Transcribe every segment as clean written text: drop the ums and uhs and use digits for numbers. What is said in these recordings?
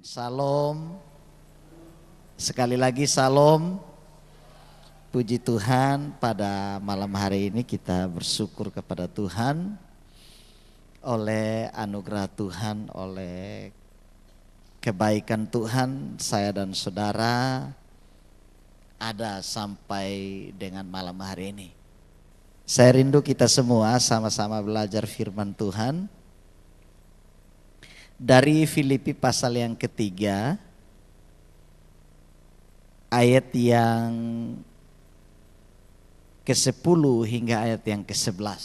Salam, sekali lagi salam. Puji Tuhan, pada malam hari ini kita bersyukur kepada Tuhan oleh anugerah Tuhan, oleh kebaikan Tuhan, saya dan saudara ada sampai dengan malam hari ini. Saya rindu kita semua sama-sama belajar firman Tuhan dari Filipi pasal yang ketiga, ayat yang ke-10 hingga ayat yang ke-11.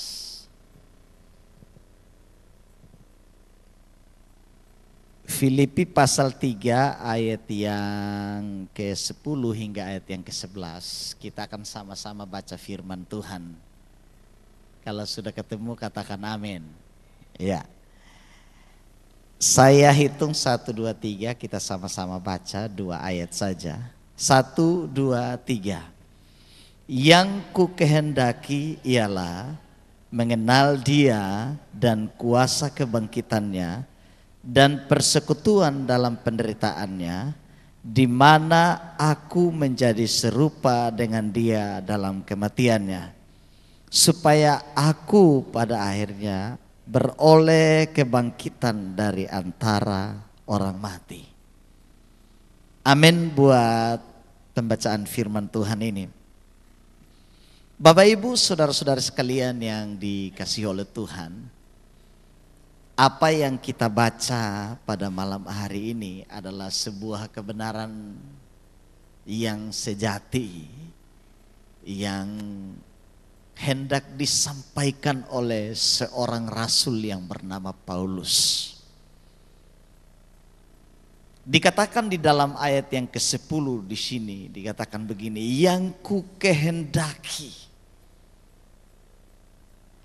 Filipi pasal 3 ayat yang ke-10 hingga ayat yang ke-11. Kita akan sama-sama baca firman Tuhan. Kalau sudah ketemu katakan amin. Ya. Saya hitung 1, 2, 3, kita sama-sama baca 2 ayat saja. 1, 2, 3. Yang ku kehendaki ialah mengenal Dia dan kuasa kebangkitannya dan persekutuan dalam penderitaannya, di mana aku menjadi serupa dengan Dia dalam kematiannya, supaya aku pada akhirnya beroleh kebangkitan dari antara orang mati. Amin buat pembacaan firman Tuhan ini. Bapak Ibu, saudara-saudara sekalian yang dikasihi oleh Tuhan, apa yang kita baca pada malam hari ini adalah sebuah kebenaran yang sejati, yang hendak disampaikan oleh seorang rasul yang bernama Paulus. Dikatakan di dalam ayat yang ke-10 di sini, dikatakan begini, yang ku kehendaki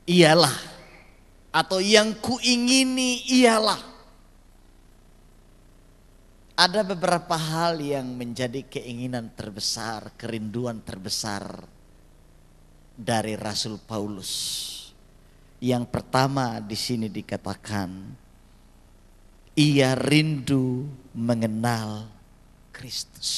ialah, atau yang ku ingini ialah. Ada beberapa hal yang menjadi keinginan terbesar, kerinduan terbesar dari Rasul Paulus. Yang pertama di sini dikatakan, ia rindu mengenal Kristus.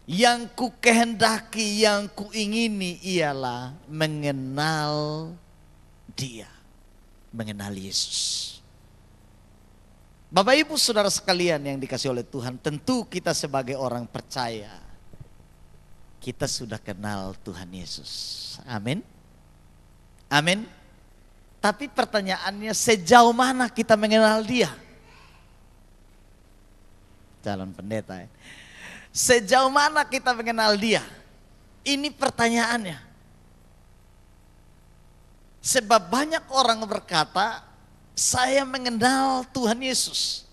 Yang ku kehendaki, yang ku ingini ialah mengenal Dia, mengenal Yesus. Bapak Ibu saudara sekalian yang dikasihi oleh Tuhan, tentu kita sebagai orang percaya, kita sudah kenal Tuhan Yesus. Amin. Amin. Tapi pertanyaannya, sejauh mana kita mengenal Dia? Calon pendeta ya. Sejauh mana kita mengenal Dia? Ini pertanyaannya. Sebab banyak orang berkata, saya mengenal Tuhan Yesus.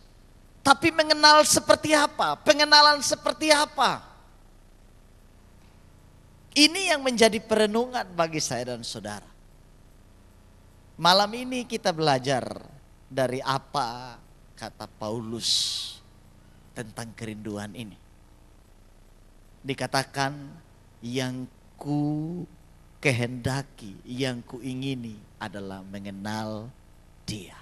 Tapi mengenal seperti apa? Pengenalan seperti apa? Ini yang menjadi perenungan bagi saya dan saudara. Malam ini kita belajar dari apa kata Paulus tentang kerinduan ini. Dikatakan yang ku kehendaki, yang ku ingini adalah mengenal Dia.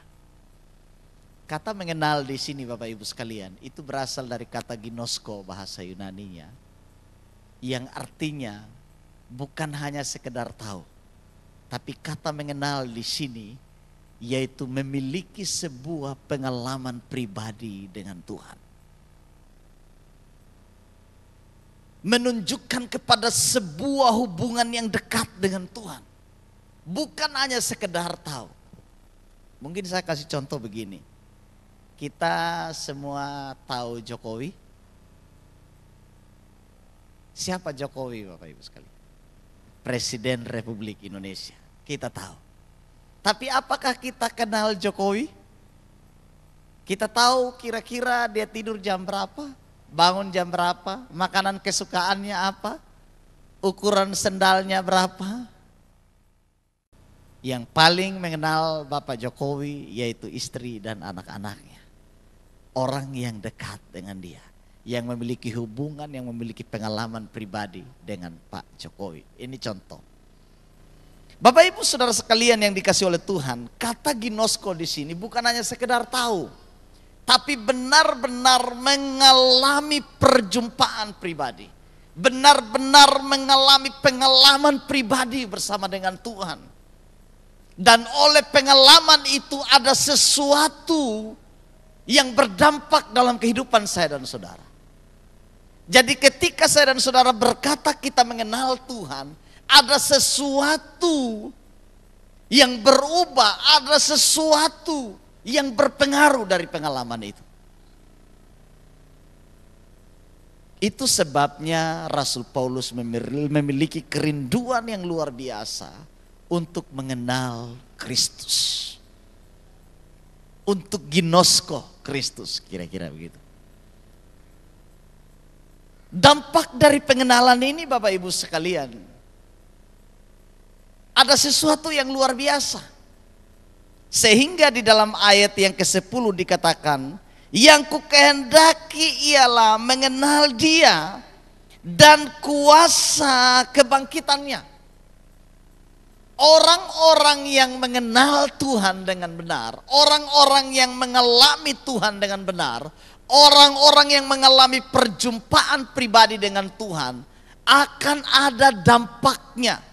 Kata mengenal di sini Bapak Ibu sekalian, itu berasal dari kata ginosko bahasa Yunaninya, yang artinya bukan hanya sekedar tahu, tapi kata mengenal di sini yaitu memiliki sebuah pengalaman pribadi dengan Tuhan. Menunjukkan kepada sebuah hubungan yang dekat dengan Tuhan. Bukan hanya sekedar tahu. Mungkin saya kasih contoh begini. Kita semua tahu Jokowi. Siapa Jokowi Bapak Ibu sekalian? Presiden Republik Indonesia, kita tahu. Tapi apakah kita kenal Jokowi? Kita tahu kira-kira dia tidur jam berapa, bangun jam berapa, makanan kesukaannya apa, ukuran sendalnya berapa. Yang paling mengenal Bapak Jokowi yaitu istri dan anak-anaknya. Orang yang dekat dengan dia, yang memiliki hubungan, yang memiliki pengalaman pribadi dengan Pak Jokowi. Ini contoh. Bapak Ibu saudara sekalian yang dikasihi oleh Tuhan, kata ginosko di sini bukan hanya sekedar tahu, tapi benar-benar mengalami perjumpaan pribadi. Benar-benar mengalami pengalaman pribadi bersama dengan Tuhan. Dan oleh pengalaman itu ada sesuatu yang berdampak dalam kehidupan saya dan saudara. Jadi ketika saya dan saudara berkata kita mengenal Tuhan, ada sesuatu yang berubah, ada sesuatu yang berpengaruh dari pengalaman itu. Itu sebabnya Rasul Paulus memiliki kerinduan yang luar biasa untuk mengenal Kristus. Untuk ginosko Kristus, kira-kira begitu. Dampak dari pengenalan ini Bapak Ibu sekalian, ada sesuatu yang luar biasa. Sehingga di dalam ayat yang ke-10 dikatakan, yang kukehendaki ialah mengenal Dia dan kuasa kebangkitannya. Orang-orang yang mengenal Tuhan dengan benar, orang-orang yang mengalami Tuhan dengan benar, orang-orang yang mengalami perjumpaan pribadi dengan Tuhan, akan ada dampaknya.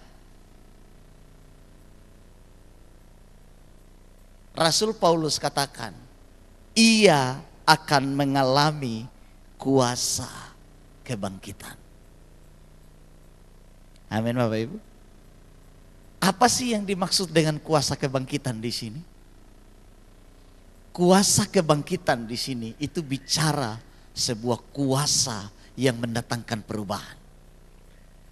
Rasul Paulus katakan, ia akan mengalami kuasa kebangkitan. Amin Bapak Ibu. Apa sih yang dimaksud dengan kuasa kebangkitan di sini? Kuasa kebangkitan di sini itu bicara sebuah kuasa yang mendatangkan perubahan.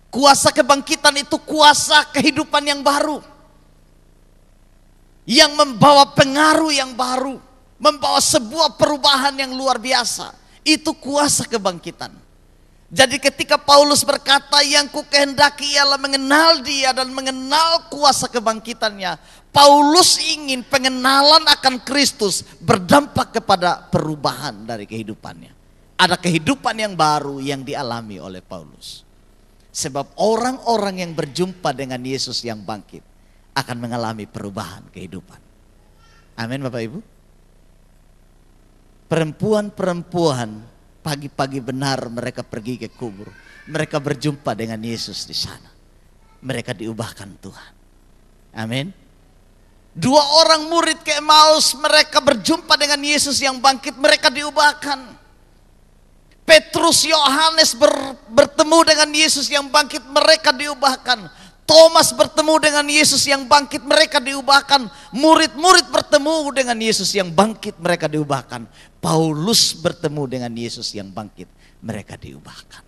Kuasa kebangkitan itu kuasa kehidupan yang baru, yang membawa pengaruh yang baru, membawa sebuah perubahan yang luar biasa. Itu kuasa kebangkitan. Jadi ketika Paulus berkata yang kukehendaki ialah mengenal Dia dan mengenal kuasa kebangkitannya, Paulus ingin pengenalan akan Kristus berdampak kepada perubahan dari kehidupannya. Ada kehidupan yang baru yang dialami oleh Paulus. Sebab orang-orang yang berjumpa dengan Yesus yang bangkit akan mengalami perubahan kehidupan. Amin Bapak Ibu. Perempuan-perempuan pagi-pagi benar mereka pergi ke kubur. Mereka berjumpa dengan Yesus di sana. Mereka diubahkan Tuhan. Amin. 2 orang murid ke Emmaus, mereka berjumpa dengan Yesus yang bangkit, mereka diubahkan. Petrus, Yohanes bertemu dengan Yesus yang bangkit, mereka diubahkan. Thomas bertemu dengan Yesus yang bangkit, mereka diubahkan. Murid-murid bertemu dengan Yesus yang bangkit, mereka diubahkan. Paulus bertemu dengan Yesus yang bangkit, mereka diubahkan.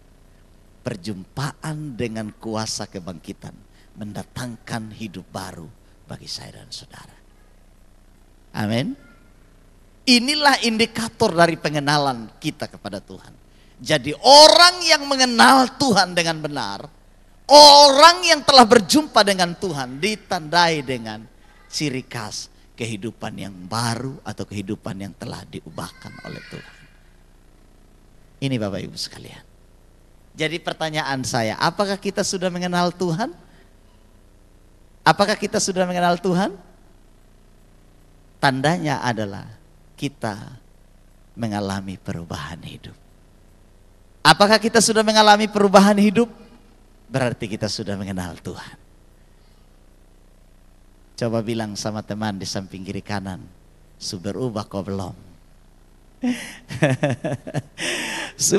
Perjumpaan dengan kuasa kebangkitan mendatangkan hidup baru bagi saya dan saudara. Amin. Inilah indikator dari pengenalan kita kepada Tuhan. Jadi orang yang mengenal Tuhan dengan benar, orang yang telah berjumpa dengan Tuhan ditandai dengan ciri khas kehidupan yang baru atau kehidupan yang telah diubahkan oleh Tuhan. Ini Bapak Ibu sekalian. Jadi pertanyaan saya, apakah kita sudah mengenal Tuhan? Apakah kita sudah mengenal Tuhan? Tandanya adalah kita mengalami perubahan hidup. Apakah kita sudah mengalami perubahan hidup? Berarti kita sudah mengenal Tuhan. Coba bilang sama teman di samping kiri kanan, berubah kau belum?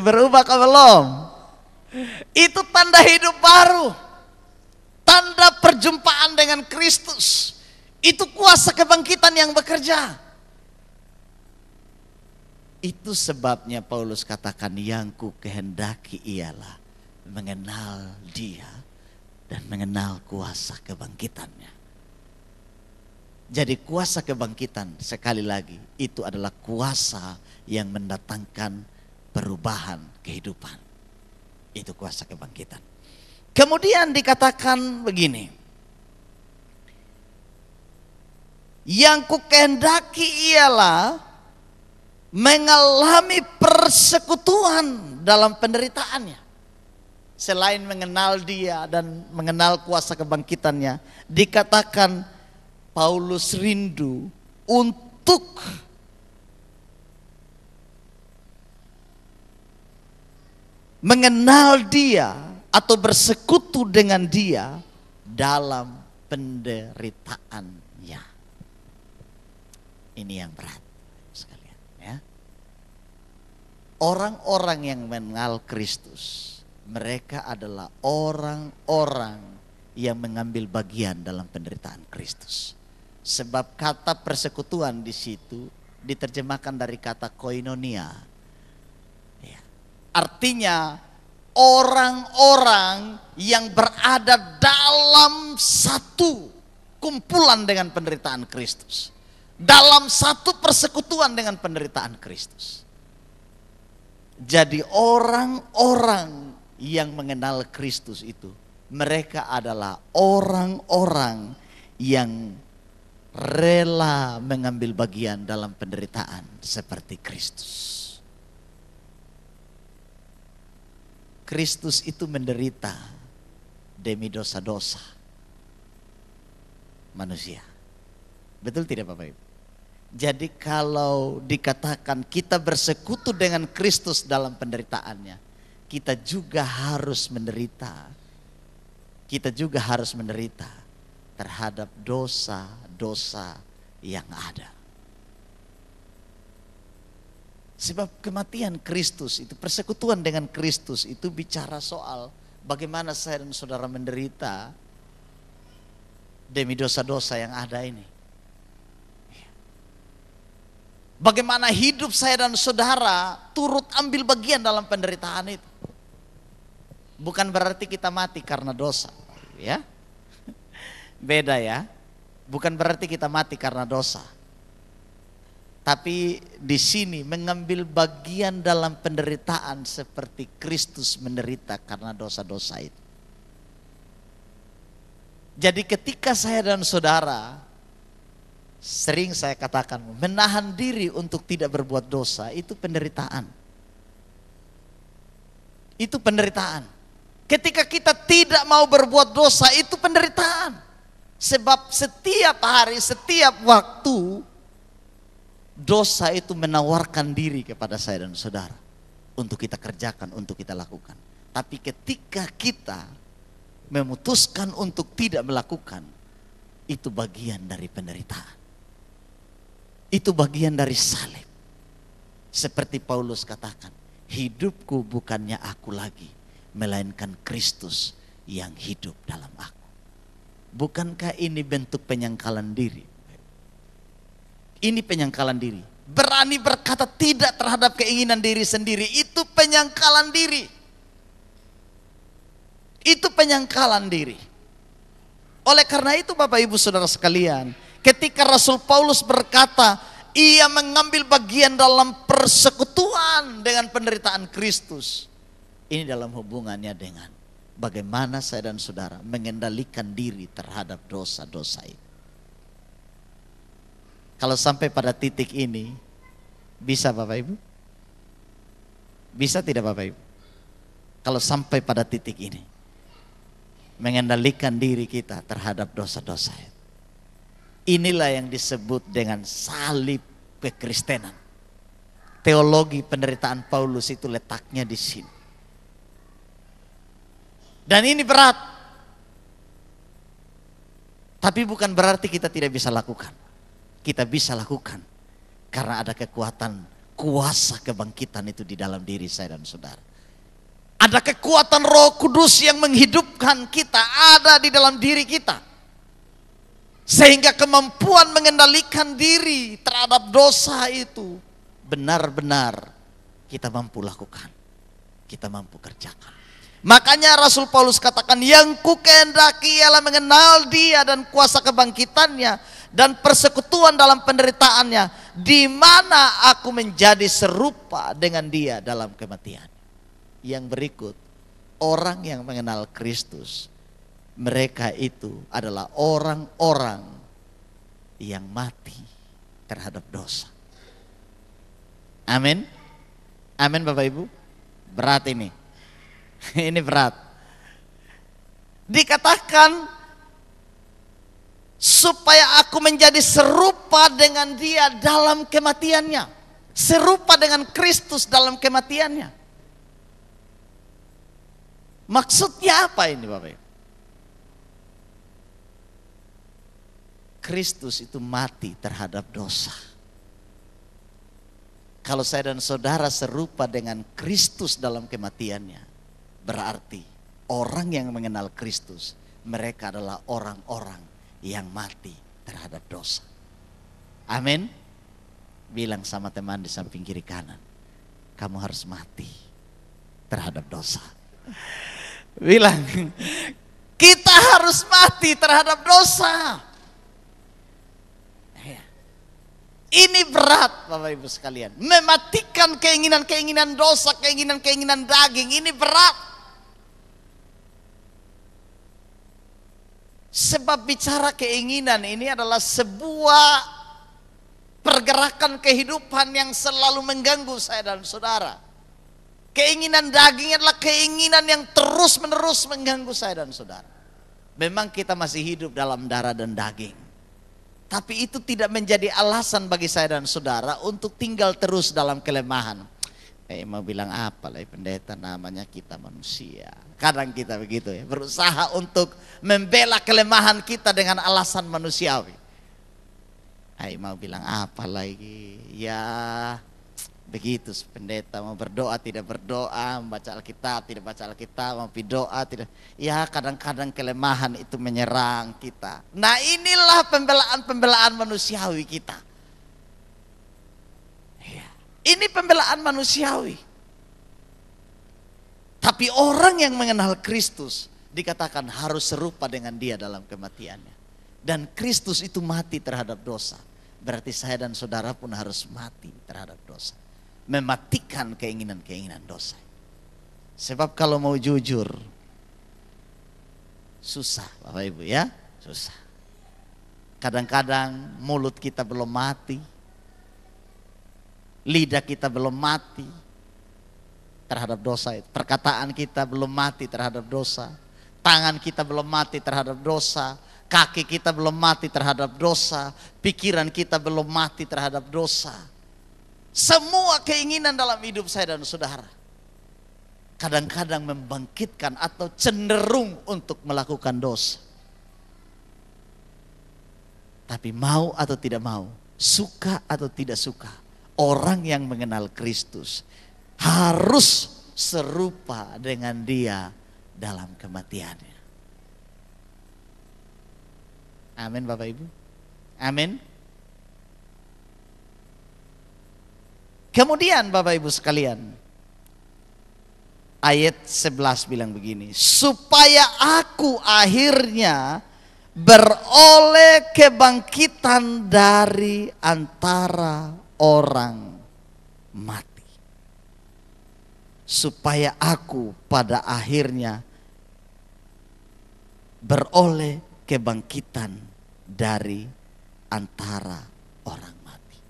Berubah kau belum? Itu tanda hidup baru. Tanda perjumpaan dengan Kristus. Itu kuasa kebangkitan yang bekerja. Itu sebabnya Paulus katakan yang ku kehendaki ialah mengenal Dia dan mengenal kuasa kebangkitannya. Jadi kuasa kebangkitan sekali lagi itu adalah kuasa yang mendatangkan perubahan kehidupan. Itu kuasa kebangkitan. Kemudian dikatakan begini. Yang ku kehendaki ialah mengalami persekutuan dalam penderitaannya. Selain mengenal Dia dan mengenal kuasa kebangkitannya, dikatakan Paulus rindu untuk mengenal Dia atau bersekutu dengan Dia dalam penderitaannya. Ini yang berat sekalian, ya. Orang-orang yang mengenal Kristus, mereka adalah orang-orang yang mengambil bagian dalam penderitaan Kristus. Sebab kata persekutuan di situ diterjemahkan dari kata koinonia. Ya. Artinya orang-orang yang berada dalam satu kumpulan dengan penderitaan Kristus. Dalam satu persekutuan dengan penderitaan Kristus. Jadi orang-orang yang mengenal Kristus itu, mereka adalah orang-orang yang rela mengambil bagian dalam penderitaan seperti Kristus. Kristus itu menderita demi dosa-dosa manusia. Betul tidak Bapak Ibu? Jadi kalau dikatakan kita bersekutu dengan Kristus dalam penderitaannya, kita juga harus menderita. Kita juga harus menderita terhadap dosa-dosa yang ada. Sebab kematian Kristus itu, persekutuan dengan Kristus itu bicara soal bagaimana saya dan saudara menderita demi dosa-dosa yang ada ini. Bagaimana hidup saya dan saudara turut ambil bagian dalam penderitaan itu. Bukan berarti kita mati karena dosa, ya. Beda ya. Bukan berarti kita mati karena dosa. Tapi di sini mengambil bagian dalam penderitaan seperti Kristus menderita karena dosa-dosa itu. Jadi ketika saya dan saudara, sering saya katakan, menahan diri untuk tidak berbuat dosa, itu penderitaan. Itu penderitaan. Ketika kita tidak mau berbuat dosa, itu penderitaan. Sebab setiap hari, setiap waktu, dosa itu menawarkan diri kepada saya dan saudara untuk kita kerjakan, untuk kita lakukan. Tapi ketika kita memutuskan untuk tidak melakukan, itu bagian dari penderitaan. Itu bagian dari salib. Seperti Paulus katakan, hidupku bukannya aku lagi, melainkan Kristus yang hidup dalam aku. Bukankah ini bentuk penyangkalan diri? Ini penyangkalan diri. Berani berkata tidak terhadap keinginan diri sendiri, itu penyangkalan diri. Itu penyangkalan diri. Oleh karena itu Bapak Ibu Saudara sekalian, ketika Rasul Paulus berkata, ia mengambil bagian dalam persekutuan dengan penderitaan Kristus. Ini dalam hubungannya dengan bagaimana saya dan saudara mengendalikan diri terhadap dosa-dosa itu. Kalau sampai pada titik ini, bisa Bapak Ibu? Bisa tidak Bapak Ibu? Kalau sampai pada titik ini, mengendalikan diri kita terhadap dosa-dosa itu. Inilah yang disebut dengan salib kekristenan. Teologi penderitaan Paulus itu letaknya di sini. Dan ini berat. Tapi bukan berarti kita tidak bisa lakukan. Kita bisa lakukan. Karena ada kekuatan, kuasa kebangkitan itu di dalam diri saya dan saudara. Ada kekuatan Roh Kudus yang menghidupkan kita, ada di dalam diri kita. Sehingga kemampuan mengendalikan diri terhadap dosa itu benar-benar kita mampu lakukan. Kita mampu kerjakan. Makanya Rasul Paulus katakan, yang ku kehendaki ialah mengenal Dia dan kuasa kebangkitannya dan persekutuan dalam penderitaannya, di mana aku menjadi serupa dengan Dia dalam kematian. Yang berikut, orang yang mengenal Kristus, mereka itu adalah orang-orang yang mati terhadap dosa. Amin. Amin Bapak Ibu. Berat ini. Ini berat. Dikatakan supaya aku menjadi serupa dengan Dia dalam kematiannya. Serupa dengan Kristus dalam kematiannya. Maksudnya apa ini Bapak Ibu? Kristus itu mati terhadap dosa. Kalau saya dan saudara serupa dengan Kristus dalam kematiannya, berarti orang yang mengenal Kristus, mereka adalah orang-orang yang mati terhadap dosa. Amin. Bilang sama teman di samping kiri kanan, kamu harus mati terhadap dosa. Bilang, kita harus mati terhadap dosa. Ini berat Bapak Ibu sekalian. Mematikan keinginan-keinginan dosa, keinginan-keinginan daging, ini berat. Sebab bicara keinginan ini adalah sebuah pergerakan kehidupan yang selalu mengganggu saya dan saudara. Keinginan daging adalah keinginan yang terus-menerus mengganggu saya dan saudara. Memang kita masih hidup dalam darah dan daging. Tapi itu tidak menjadi alasan bagi saya dan saudara untuk tinggal terus dalam kelemahan. Mau bilang apa lah pendeta, namanya kita manusia. Kadang kita begitu ya, berusaha untuk membela kelemahan kita dengan alasan manusiawi. Mau bilang apa lagi? Ya begitu pendeta, mau berdoa tidak berdoa, membaca Alkitab tidak baca Alkitab, mau berdoa tidak. Ya kadang-kadang kelemahan itu menyerang kita. Nah inilah pembelaan-pembelaan manusiawi kita. Ya, ini pembelaan manusiawi. Tapi orang yang mengenal Kristus dikatakan harus serupa dengan dia dalam kematiannya. Dan Kristus itu mati terhadap dosa. Berarti saya dan saudara pun harus mati terhadap dosa. Mematikan keinginan-keinginan dosa. Sebab kalau mau jujur, susah Bapak Ibu ya, susah. Kadang-kadang mulut kita belum mati, lidah kita belum mati terhadap dosa itu. Perkataan kita belum mati terhadap dosa, tangan kita belum mati terhadap dosa, kaki kita belum mati terhadap dosa, pikiran kita belum mati terhadap dosa. Semua keinginan dalam hidup saya dan saudara kadang-kadang membangkitkan atau cenderung untuk melakukan dosa. Tapi mau atau tidak mau, suka atau tidak suka, orang yang mengenal Kristus harus serupa dengan dia dalam kematiannya. Amin Bapak Ibu. Amin. Kemudian Bapak Ibu sekalian, ayat 11 bilang begini, supaya aku akhirnya beroleh kebangkitan dari antara orang mati. Supaya aku pada akhirnya beroleh kebangkitan dari antara orang mati.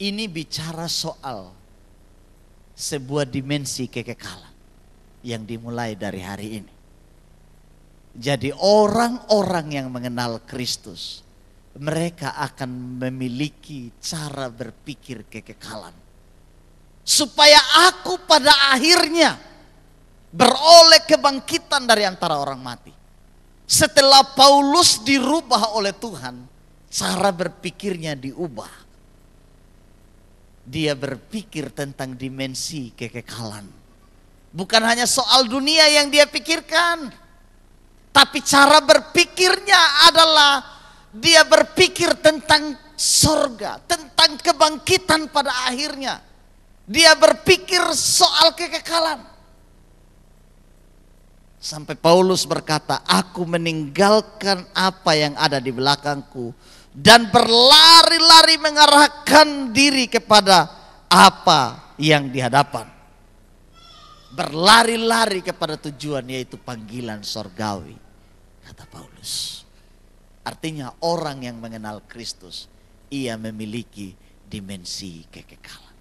Ini bicara soal sebuah dimensi kekekalan yang dimulai dari hari ini. Jadi orang-orang yang mengenal Kristus, mereka akan memiliki cara berpikir kekekalan. Supaya aku pada akhirnya beroleh kebangkitan dari antara orang mati. Setelah Paulus dirubah oleh Tuhan, cara berpikirnya diubah. Dia berpikir tentang dimensi kekekalan. Bukan hanya soal dunia yang dia pikirkan, tapi cara berpikirnya adalah dia berpikir tentang sorga, tentang kebangkitan pada akhirnya. Dia berpikir soal kekekalan. Sampai Paulus berkata, aku meninggalkan apa yang ada di belakangku dan berlari-lari mengarahkan diri kepada apa yang di hadapan. Berlari-lari kepada tujuan, yaitu panggilan sorgawi, kata Paulus. Artinya orang yang mengenal Kristus, ia memiliki dimensi kekekalan.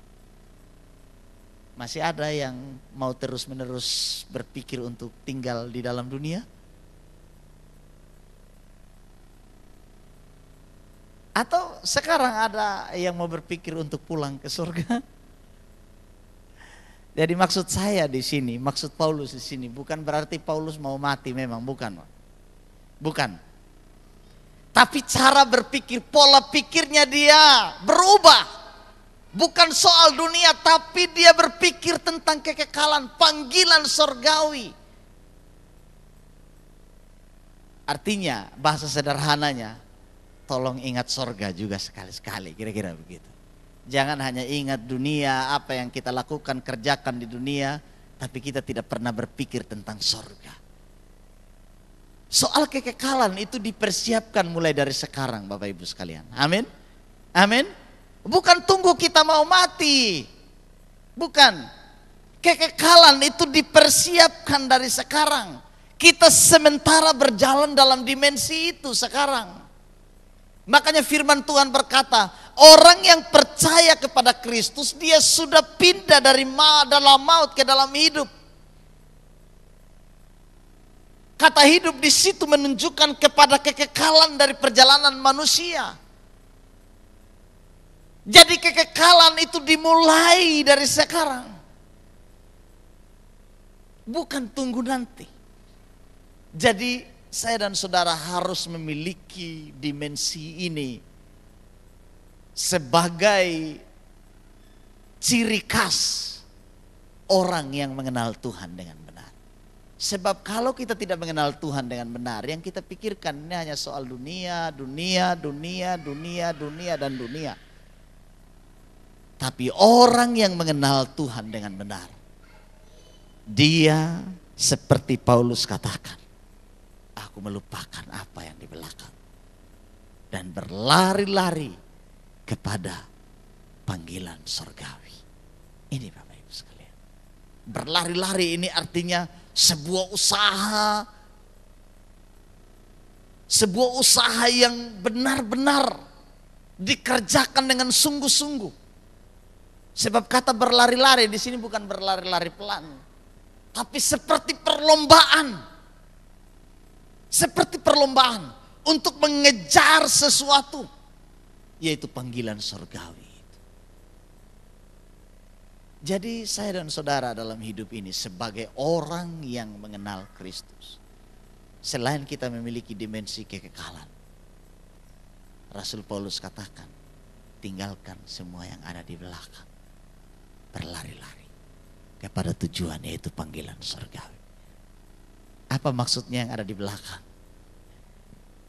Masih ada yang mau terus-menerus berpikir untuk tinggal di dalam dunia? Atau sekarang ada yang mau berpikir untuk pulang ke surga? Jadi maksud saya di sini, maksud Paulus di sini bukan berarti Paulus mau mati, memang bukan. Bukan. Tapi cara berpikir, pola pikirnya dia berubah. Bukan soal dunia, tapi dia berpikir tentang kekekalan, panggilan sorgawi. Artinya, bahasa sederhananya, tolong ingat sorga juga sekali-sekali, kira-kira begitu. Jangan hanya ingat dunia, apa yang kita lakukan, kerjakan di dunia, tapi kita tidak pernah berpikir tentang sorga. Soal kekekalan itu dipersiapkan mulai dari sekarang, Bapak Ibu sekalian. Amin. Amin. Bukan tunggu kita mau mati. Bukan. Kekekalan itu dipersiapkan dari sekarang. Kita sementara berjalan dalam dimensi itu sekarang. Makanya firman Tuhan berkata, orang yang percaya kepada Kristus, dia sudah pindah dari dalam maut ke dalam hidup. Kata hidup di situ menunjukkan kepada kekekalan dari perjalanan manusia. Jadi kekekalan itu dimulai dari sekarang. Bukan tunggu nanti. Jadi saya dan saudara harus memiliki dimensi ini sebagai ciri khas orang yang mengenal Tuhan dengan benar. Sebab kalau kita tidak mengenal Tuhan dengan benar, yang kita pikirkan ini hanya soal dunia, dunia, dunia, dunia, dunia, dan dunia. Tapi orang yang mengenal Tuhan dengan benar, dia seperti Paulus katakan, aku melupakan apa yang di belakang dan berlari-lari kepada panggilan sorgawi. Ini Bapak Ibu sekalian. Berlari-lari ini artinya sebuah usaha yang benar-benar dikerjakan dengan sungguh-sungguh. Sebab kata berlari-lari di sini bukan berlari-lari pelan, tapi seperti perlombaan. Seperti perlombaan untuk mengejar sesuatu, yaitu panggilan sorgawi. Jadi saya dan saudara dalam hidup ini sebagai orang yang mengenal Kristus, selain kita memiliki dimensi kekekalan, Rasul Paulus katakan, tinggalkan semua yang ada di belakang. Berlari-lari kepada tujuan, yaitu panggilan surgawi. Apa maksudnya yang ada di belakang?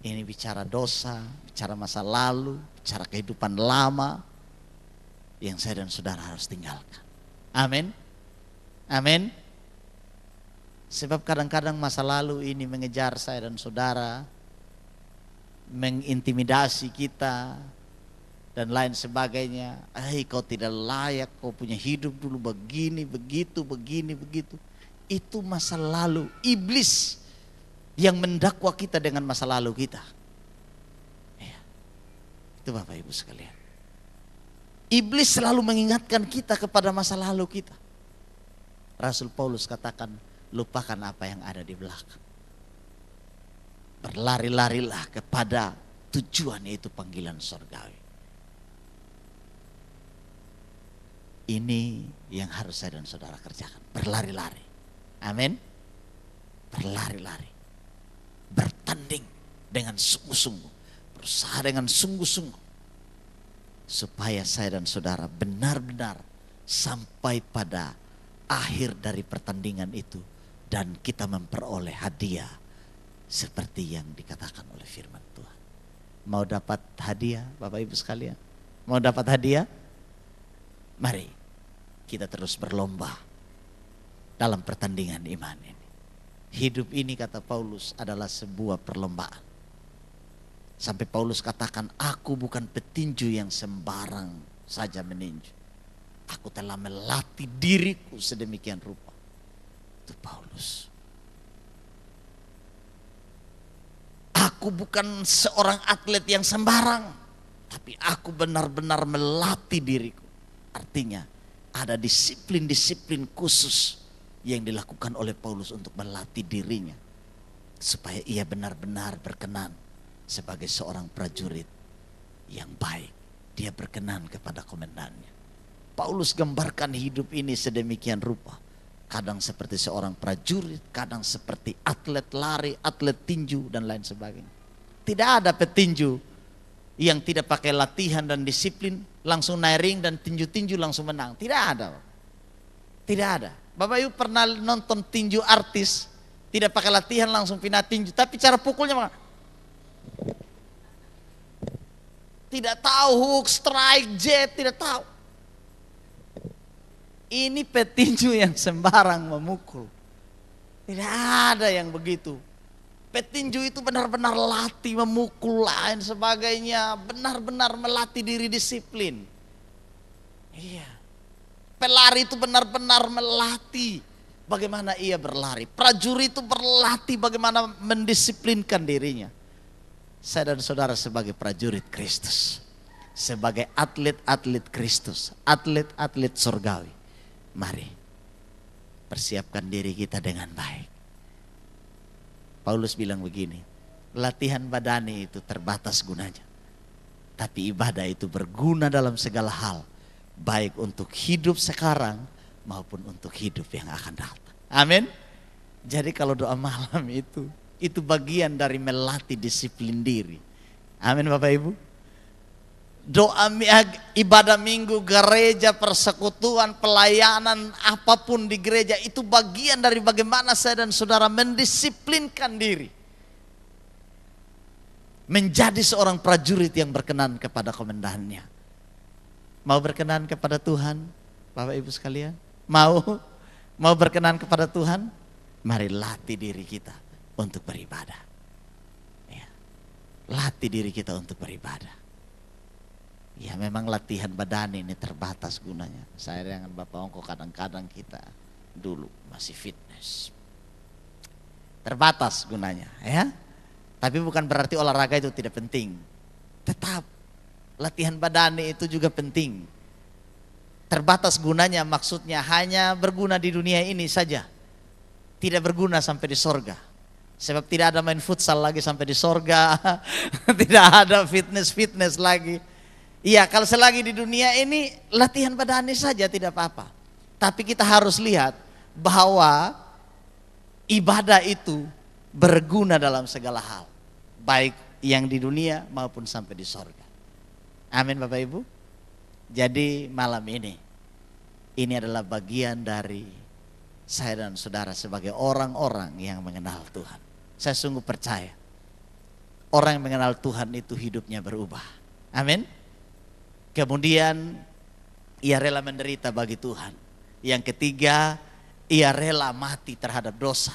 Ini bicara dosa, bicara masa lalu, bicara kehidupan lama yang saya dan saudara harus tinggalkan. Amin. Amin. Sebab kadang-kadang masa lalu ini mengejar saya dan saudara, mengintimidasi kita dan lain sebagainya. Kau tidak layak, kau punya hidup dulu begini, begitu, begini, begitu. Itu masa lalu iblis yang mendakwa kita dengan masa lalu kita. Ya. Itu Bapak Ibu sekalian. Iblis selalu mengingatkan kita kepada masa lalu kita. Rasul Paulus katakan, lupakan apa yang ada di belakang. Berlari-larilah kepada tujuan, yaitu panggilan surgawi. Ini yang harus saya dan saudara kerjakan. Berlari-lari. Amin. Berlari-lari. Bertanding dengan sungguh-sungguh. Berusaha dengan sungguh-sungguh. Supaya saya dan saudara benar-benar sampai pada akhir dari pertandingan itu. Dan kita memperoleh hadiah. Seperti yang dikatakan oleh firman Tuhan. Mau dapat hadiah Bapak Ibu sekalian? Mau dapat hadiah? Mari kita terus berlomba dalam pertandingan iman ini. Hidup ini, kata Paulus, adalah sebuah perlombaan. Sampai Paulus katakan, aku bukan petinju yang sembarang saja meninju. Aku telah melatih diriku sedemikian rupa. Itu Paulus. Aku bukan seorang atlet yang sembarang, tapi aku benar-benar melatih diriku. Artinya ada disiplin-disiplin khusus yang dilakukan oleh Paulus untuk melatih dirinya supaya ia benar-benar berkenan sebagai seorang prajurit yang baik. Dia berkenan kepada komandannya. Paulus gambarkan hidup ini sedemikian rupa. Kadang seperti seorang prajurit, kadang seperti atlet lari, atlet tinju dan lain sebagainya. Tidak ada petinju yang tidak pakai latihan dan disiplin langsung naik ring dan tinju-tinju langsung menang. Tidak ada. Tidak ada. Bapak Ibu pernah nonton tinju artis, tidak pakai latihan langsung pindah tinju, tapi cara pukulnya mana? Tidak tahu hook, strike, jab, tidak tahu. Ini petinju yang sembarang memukul. Tidak ada yang begitu. Petinju itu benar-benar latih memukul lain sebagainya, benar-benar melatih diri disiplin. Iya. Pelari itu benar-benar melatih bagaimana ia berlari. Prajurit itu berlatih bagaimana mendisiplinkan dirinya. Saya dan saudara sebagai prajurit Kristus, sebagai atlet-atlet Kristus, atlet-atlet surgawi, mari persiapkan diri kita dengan baik. Paulus bilang begini, latihan badani itu terbatas gunanya, tapi ibadah itu berguna dalam segala hal, baik untuk hidup sekarang maupun untuk hidup yang akan datang. Amin. Jadi kalau doa malam itu bagian dari melatih disiplin diri. Amin Bapak Ibu. Doa ibadah minggu, gereja, persekutuan, pelayanan, apapun di gereja itu bagian dari bagaimana saya dan saudara mendisiplinkan diri. Menjadi seorang prajurit yang berkenan kepada komandannya. Mau berkenan kepada Tuhan, Bapak Ibu sekalian? Mau berkenan kepada Tuhan? Mari latih diri kita untuk beribadah. Ya. Latih diri kita untuk beribadah. Ya memang latihan badan ini terbatas gunanya. Saya dengan Bapak Ongko kadang-kadang kita dulu masih fitness. Terbatas gunanya ya. Tapi bukan berarti olahraga itu tidak penting. Tetap latihan badan itu juga penting. Terbatas gunanya maksudnya hanya berguna di dunia ini saja. Tidak berguna sampai di sorga. Sebab tidak ada main futsal lagi sampai di sorga. Tidak ada fitness lagi. Iya, kalau selagi di dunia ini latihan badani saja tidak apa-apa. Tapi kita harus lihat bahwa ibadah itu berguna dalam segala hal. Baik yang di dunia maupun sampai di sorga. Amin Bapak Ibu. Jadi malam ini adalah bagian dari saya dan saudara sebagai orang-orang yang mengenal Tuhan. Saya sungguh percaya orang yang mengenal Tuhan itu hidupnya berubah. Amin. Kemudian ia rela menderita bagi Tuhan. Yang ketiga, ia rela mati terhadap dosa.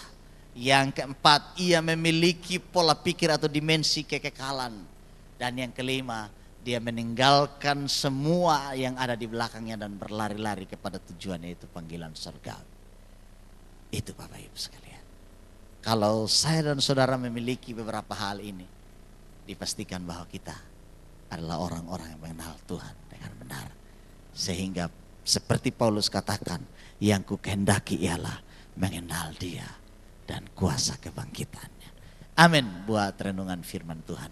Yang keempat, ia memiliki pola pikir atau dimensi kekekalan. Dan yang kelima, dia meninggalkan semua yang ada di belakangnya dan berlari-lari kepada tujuannya, yaitu panggilan surgawi. Itu Bapak Ibu sekalian. Kalau saya dan saudara memiliki beberapa hal ini, dipastikan bahwa kita adalah orang-orang yang mengenal Tuhan dengan benar. Sehingga seperti Paulus katakan, yang ku kehendaki ialah mengenal Dia dan kuasa kebangkitannya. Amin buat renungan firman Tuhan.